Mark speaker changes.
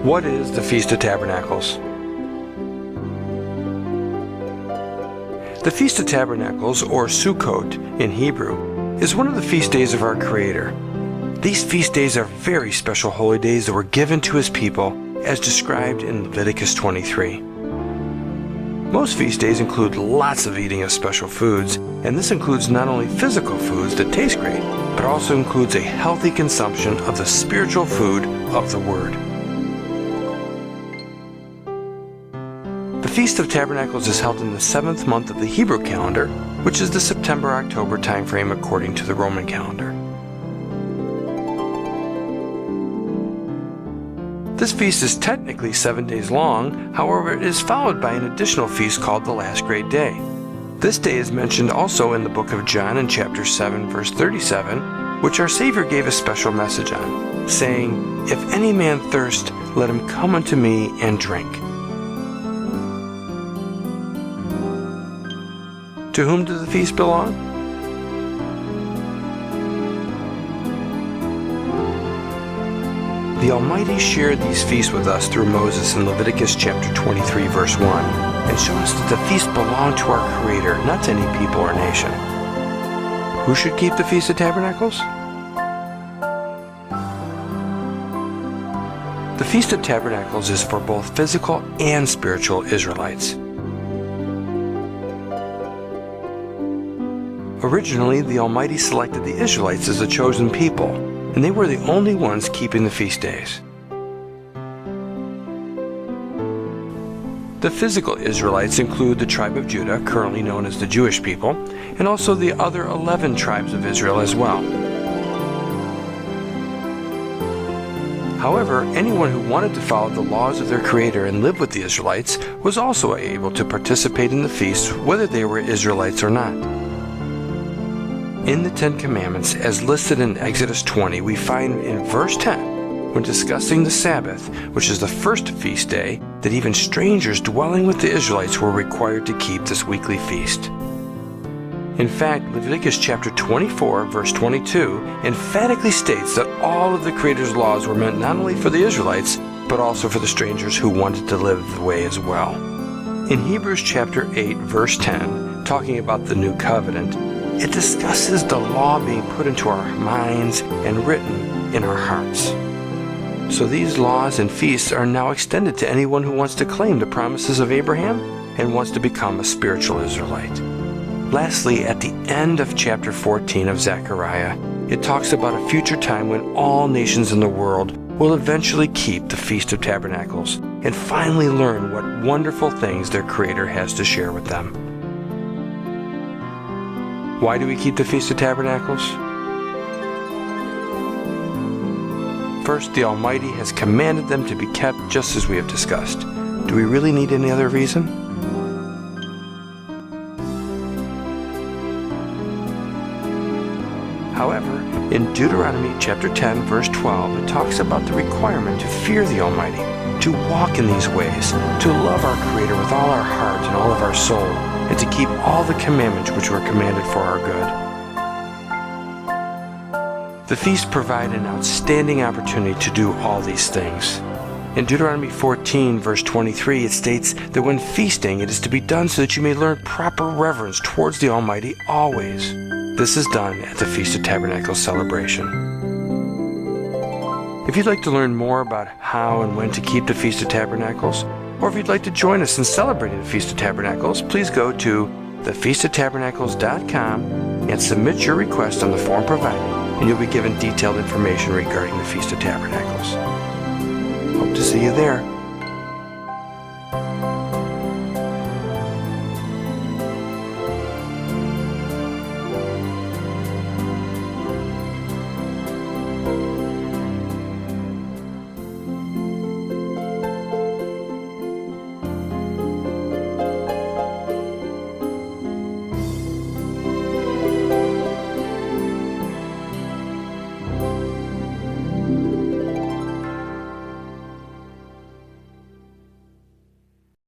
Speaker 1: What is the Feast of Tabernacles? The Feast of Tabernacles, or Sukkot in Hebrew, is one of the feast days of our Creator. These feast days are very special holy days that were given to His people, as described in Leviticus 23. Most feast days include lots of eating of special foods, and this includes not only physical foods that taste great, but also includes a healthy consumption of the spiritual food of the Word. The Feast of Tabernacles is held in the 7th month of the Hebrew calendar, which is the September-October timeframe according to the Roman calendar. This feast is technically 7 days long, however it is followed by an additional feast called the Last Great Day. This day is mentioned also in the book of John in chapter 7 verse 37, which our Savior gave a special message on, saying, "If any man thirst, let him come unto me and drink." To whom does the feast belong? The Almighty shared these feasts with us through Moses in Leviticus chapter 23 verse 1, and showed us that the feast belonged to our Creator, not to any people or nation. Who should keep the Feast of Tabernacles? The Feast of Tabernacles is for both physical and spiritual Israelites. Originally, the Almighty selected the Israelites as a chosen people, and they were the only ones keeping the feast days. The physical Israelites include the tribe of Judah, currently known as the Jewish people, and also the other 11 tribes of Israel as well. However, anyone who wanted to follow the laws of their Creator and live with the Israelites was also able to participate in the feast, whether they were Israelites or not. In the Ten Commandments, as listed in Exodus 20, we find in verse 10, when discussing the Sabbath, which is the first feast day, that even strangers dwelling with the Israelites were required to keep this weekly feast. In fact, Leviticus chapter 24, verse 22, emphatically states that all of the Creator's laws were meant not only for the Israelites, but also for the strangers who wanted to live the way as well. In Hebrews chapter 8, verse 10, talking about the new covenant, it discusses the law being put into our minds and written in our hearts. So these laws and feasts are now extended to anyone who wants to claim the promises of Abraham and wants to become a spiritual Israelite. Lastly, at the end of chapter 14 of Zechariah, it talks about a future time when all nations in the world will eventually keep the Feast of Tabernacles and finally learn what wonderful things their Creator has to share with them. Why do we keep the Feast of Tabernacles? First, the Almighty has commanded them to be kept just as we have discussed. Do we really need any other reason? However, in Deuteronomy chapter 10, verse 12, it talks about the requirement to fear the Almighty, to walk in these ways, to love our Creator with all our heart and all of our soul, and to keep all the commandments which were commanded for our good. The feasts provide an outstanding opportunity to do all these things. In Deuteronomy 14, verse 23, it states that when feasting, it is to be done so that you may learn proper reverence towards the Almighty always. This is done at the Feast of Tabernacles celebration. If you'd like to learn more about how and when to keep the Feast of Tabernacles, or if you'd like to join us in celebrating the Feast of Tabernacles, please go to thefeastoftabernacles.com and submit your request on the form provided, and you'll be given detailed information regarding the Feast of Tabernacles. Hope to see you there.